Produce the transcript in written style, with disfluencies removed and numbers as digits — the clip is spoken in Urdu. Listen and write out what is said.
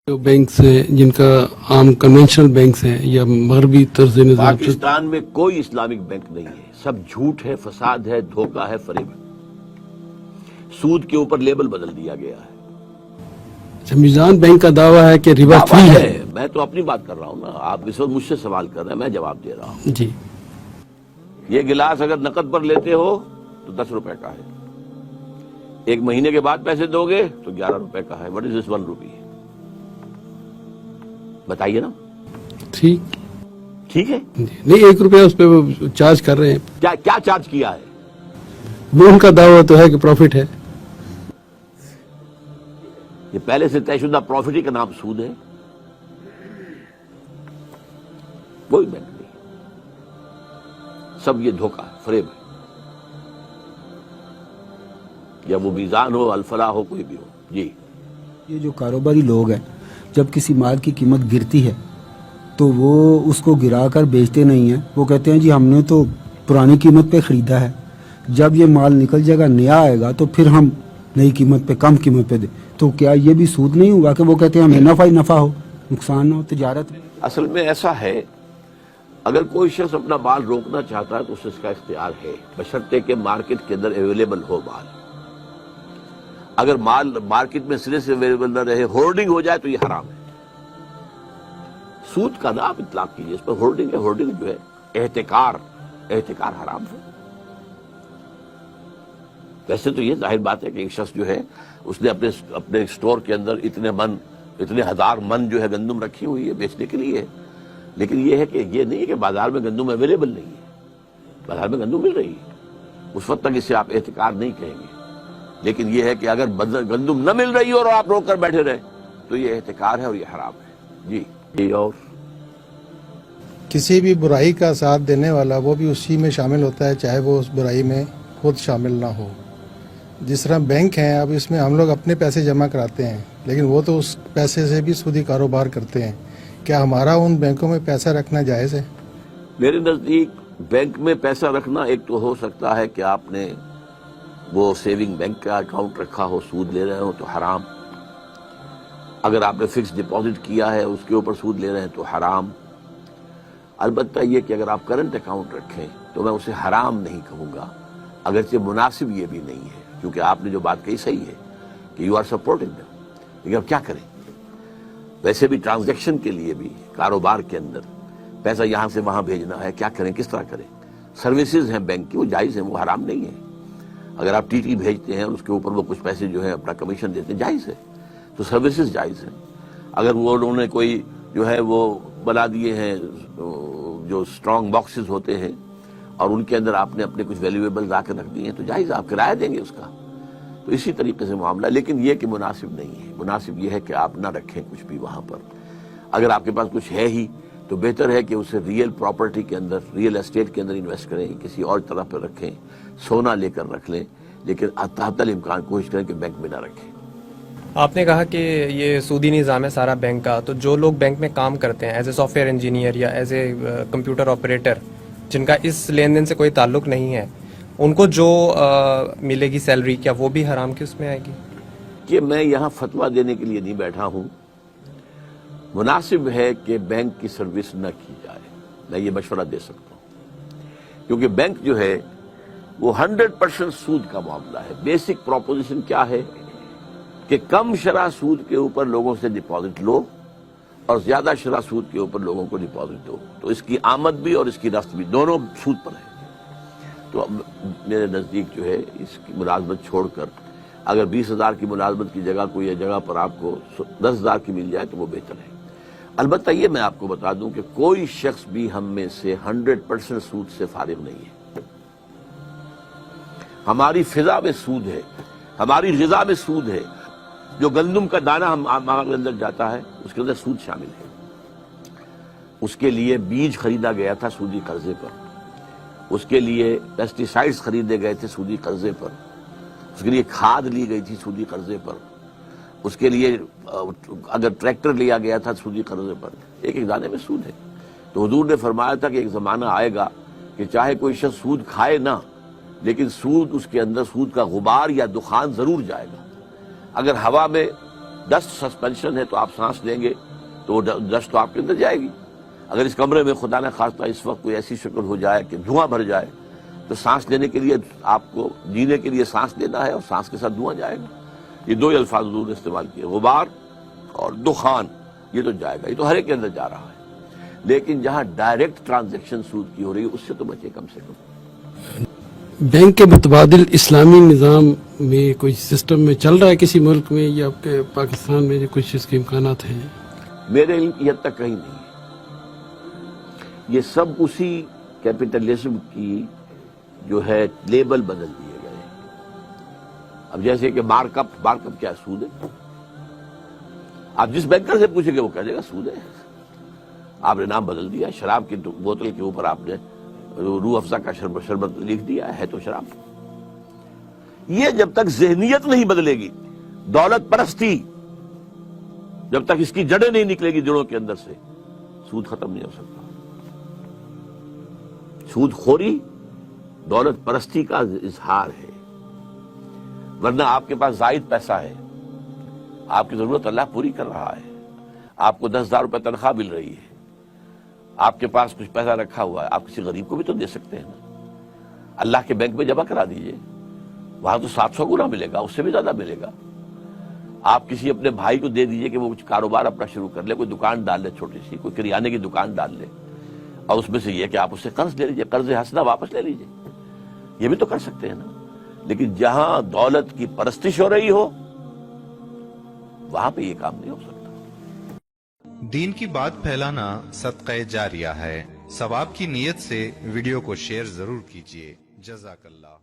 جو بینکس ہیں جن کا عام کنونشنل بینکس ہیں یا مغربی طرز نظام سے پاکستان میں کوئی اسلامک بینک نہیں ہے، سب جھوٹ ہے، فساد ہے، دھوکہ ہے، فریب ہے۔ سود کے اوپر لیبل بدل دیا گیا ہے۔ اچھا، میزان بینک کا دعویٰ ہے کہ ربا فری ہے۔ میں تو اپنی بات کر رہا ہوں نا، آپ اس وقت مجھ سے سوال کر رہے ہیں، میں جواب دے رہا ہوں۔ جی، یہ گلاس اگر نقد پر لیتے ہو تو 10 روپے کا ہے، 1 مہینے کے بعد پیسے دو گے تو 11 روپے کا ہے۔ وٹ از دس 1 روپی؟ بتائیے نا۔ ٹھیک ہے جی، نہیں 1 روپیہ اس پہ وہ چارج کر رہے ہیں، کیا چارج کیا ہے؟ وہ ان کا دعویٰ تو ہے کہ پروفٹ ہے۔ یہ پہلے سے طے شدہ پروفٹ ہی کا نام سود ہے، کوئی بینک نہیں، سب یہ دھوکہ ہے، فریب ہے، یا وہ میزان ہو، الفلاح ہو، کوئی بھی ہو۔ جی، یہ جو کاروباری لوگ ہیں، جب کسی مال کی قیمت گرتی ہے تو وہ اس کو گرا کر بیچتے نہیں ہیں، وہ کہتے ہیں جی ہم نے تو پرانی قیمت پہ خریدا ہے، جب یہ مال نکل جائے گا، نیا آئے گا تو پھر ہم نئی قیمت پہ، کم قیمت پہ دیں۔ تو کیا یہ بھی سود نہیں ہوا کہ وہ کہتے ہیں ہمیں نفع ہی نفع ہو، نقصان نہ ہو تجارت میں؟ اصل میں ایسا ہے، اگر کوئی شخص اپنا مال روکنا چاہتا ہے تو اس کا اختیار ہے، بشرطے کہ مارکیٹ کے اندر اویلیبل ہو مال۔ اگر مال مارکیٹ میں سرے سے اویلیبل نہ رہے، ہولڈنگ ہو جائے تو یہ حرام ہے۔ سود کا نہ آپ اطلاق کیجیے، اس پر ہولڈنگ ہے، ہولڈنگ جو ہے احتکار حرام ہے۔ ویسے تو یہ ظاہر بات ہے کہ ایک شخص جو ہے اس نے اپنے اسٹور کے اندر اتنے ہزار من جو ہے گندم رکھی ہوئی ہے بیچنے کے لیے، لیکن یہ ہے کہ یہ نہیں کہ بازار میں گندم اویلیبل نہیں ہے، بازار میں گندم مل رہی ہے، اس وقت تک اسے آپ احتکار نہیں کہیں گے۔ لیکن یہ ہے کہ اگر گندم نہ مل رہی ہو اور آپ روک کر بیٹھے رہے تو یہ احتکار ہے اور یہ حرام ہے۔ جی، یہ اور کسی بھی برائی کا ساتھ دینے والا وہ بھی اسی میں شامل ہوتا ہے، چاہے وہ اس برائی میں خود شامل نہ ہو۔ جس طرح بینک ہیں، اب اس میں ہم لوگ اپنے پیسے جمع کراتے ہیں، لیکن وہ تو اس پیسے سے بھی سودی کاروبار کرتے ہیں۔ کیا ہمارا ان بینکوں میں پیسہ رکھنا جائز ہے؟ میرے نزدیک بینک میں پیسہ رکھنا ایک تو ہو سکتا ہے کہ آپ نے وہ سیونگ بینک کا اکاؤنٹ رکھا ہو، سود لے رہے ہو تو حرام۔ اگر آپ نے فکس ڈپازٹ کیا ہے، اس کے اوپر سود لے رہے ہیں تو حرام۔ البتہ یہ کہ اگر آپ کرنٹ اکاؤنٹ رکھیں تو میں اسے حرام نہیں کہوں گا، اگرچہ مناسب یہ بھی نہیں ہے، کیونکہ آپ نے جو بات کہی صحیح ہے کہ یو آر سپورٹنگ دیم، لیکن اب کیا کریں؟ ویسے بھی ٹرانزیکشن کے لیے بھی کاروبار کے اندر پیسہ یہاں سے وہاں بھیجنا ہے، کیا کریں، کس طرح کریں؟ سروسز ہیں بینک کی، وہ جائز ہیں، وہ حرام نہیں ہے۔ اگر آپ ٹی ٹی بھیجتے ہیں اور اس کے اوپر وہ کچھ پیسے جو ہے اپنا کمیشن دیتے ہیں، جائز ہے، تو سروسز جائز ہیں۔ اگر وہ انہوں نے کوئی جو ہے وہ بنا دیے ہیں جو اسٹرانگ باکسز ہوتے ہیں اور ان کے اندر آپ نے اپنے کچھ ویلیویبل لا کے رکھ دیے ہیں تو جائز، آپ کرایہ دیں گے اس کا۔ تو اسی طریقے سے معاملہ، لیکن یہ کہ مناسب نہیں ہے۔ مناسب یہ ہے کہ آپ نہ رکھیں کچھ بھی وہاں پر۔ اگر آپ کے پاس کچھ ہے ہی تو بہتر ہے کہ اسے ریئل پراپرٹی کے اندر، ریئل اسٹیٹ کے اندر انویسٹ کریں، کسی اور طرح پہ رکھیں، سونا لے کر رکھ لیں، لیکن تحت الامکان کوشش کریں کہ بینک میں نہ رکھیں۔ آپ نے کہا کہ یہ سودی نظام ہے سارا بینک کا، تو جو لوگ بینک میں کام کرتے ہیں as a soft where engineer یا ایز اے کمپیوٹر آپریٹر، جن کا اس لین دین سے کوئی تعلق نہیں ہے، ان کو جو ملے گی سیلری، کیا وہ بھی حرام کی اس میں آئے گی؟ کہ میں یہاں فتویٰ دینے کے لیے نہیں بیٹھا ہوں، مناسب ہے کہ بینک کی سروس نہ کی جائے، میں یہ مشورہ دے سکتا ہوں، کیونکہ بینک جو ہے وہ 100% سود کا معاملہ ہے۔ بیسک پروپوزیشن کیا ہے کہ کم شرح سود کے اوپر لوگوں سے ڈپازٹ لو اور زیادہ شرح سود کے اوپر لوگوں کو ڈپازٹ دو، تو اس کی آمد بھی اور اس کی رفت بھی دونوں سود پر ہے۔ تو میرے نزدیک جو ہے اس کی ملازمت چھوڑ کر اگر 20,000 کی ملازمت کی جگہ کوئی جگہ پر آپ کو 10,000 کی مل جائے تو وہ بہتر ہے۔ البتہ یہ میں آپ کو بتا دوں کہ کوئی شخص بھی ہم میں سے 100% سود سے فارغ نہیں ہے۔ ہماری فضا میں سود ہے، ہماری غذا میں سود ہے، جو گندم کا دانہ ہمارے اندر جاتا ہے اس کے اندر سود شامل ہے۔ اس کے لیے بیج خریدا گیا تھا سودی قرضے پر، اس کے لیے پیسٹی سائیڈز خریدے گئے تھے سودی قرضے پر، اس کے لیے کھاد لی گئی تھی سودی قرضے پر، اس کے لیے اگر ٹریکٹر لیا گیا تھا سودی قرضے پر، ایک ایک دانے میں سود ہے۔ تو حضور نے فرمایا تھا کہ ایک زمانہ آئے گا کہ چاہے کوئی شخص سود کھائے نہ، لیکن سود اس کے اندر، سود کا غبار یا دخان ضرور جائے گا۔ اگر ہوا میں ڈسٹ سسپینشن ہے تو آپ سانس لیں گے تو وہ ڈسٹ تو آپ کے اندر جائے گی. اگر اس کمرے میں خدا نہ خواستہ اس وقت کوئی ایسی شکل ہو جائے کہ دھواں بھر جائے تو سانس لینے کے لیے آپ کو جینے کے لیے سانس لینا ہے اور سانس کے ساتھ دھواں جائے گا. یہ دو ہی الفاظ حضور نے استعمال کیے, غبار اور دخان. یہ تو جائے گا, یہ تو ہر ایک کے اندر جا رہا ہے. لیکن جہاں ڈائریکٹ ٹرانزیکشن سود کی ہو رہی ہے اس سے تو بچے کم سے کم. بینک کے متبادل اسلامی نظام میں کوئی سسٹم میں چل رہا ہے کسی ملک میں, یا آپ کے پاکستان میں کچھ اس کے امکانات ہیں؟ میرے علم کی حد تک کہیں نہیں ہے. یہ سب اسی کیپٹلزم کی جو ہے لیبل بدل دیے گئے. اب جیسے کہ مارک اپ کیا سود ہے؟ آپ جس بینکر سے پوچھیں گے وہ کہہ دے گا سود ہے. آپ نے نام بدل دیا, شراب کی بوتل کے اوپر آپ نے روح افزا کا شربت لکھ دیا ہے تو شراب. یہ جب تک ذہنیت نہیں بدلے گی, دولت پرستی جب تک اس کی جڑیں نہیں نکلے گی جڑوں کے اندر سے, سود ختم نہیں ہو سکتا. سود خوری دولت پرستی کا اظہار ہے. ورنہ آپ کے پاس زائد پیسہ ہے, آپ کی ضرورت اللہ پوری کر رہا ہے, آپ کو 10,000 روپے تنخواہ مل رہی ہے, آپ کے پاس کچھ پیسہ رکھا ہوا ہے, آپ کسی غریب کو بھی تو دے سکتے ہیں نا. اللہ کے بینک میں جمع کرا دیجئے, وہاں تو 700 گنا ملے گا, اس سے بھی زیادہ ملے گا. آپ کسی اپنے بھائی کو دے دیجئے کہ وہ کچھ کاروبار اپنا شروع کر لے, کوئی دکان ڈال لے چھوٹی سی, کوئی کریانے کی دکان ڈال لے, اور اس میں سے یہ کہ آپ اس سے قرض لے لیجئے, قرض حسنہ واپس لے لیجئے. یہ بھی تو کر سکتے ہیں نا. لیکن جہاں دولت کی پرستش ہو رہی ہو وہاں پہ یہ کام نہیں ہو سکتا. دین کی بات پھیلانا صدقہ جاریہ ہے. ثواب کی نیت سے ویڈیو کو شیئر ضرور کیجیے. جزاک اللہ.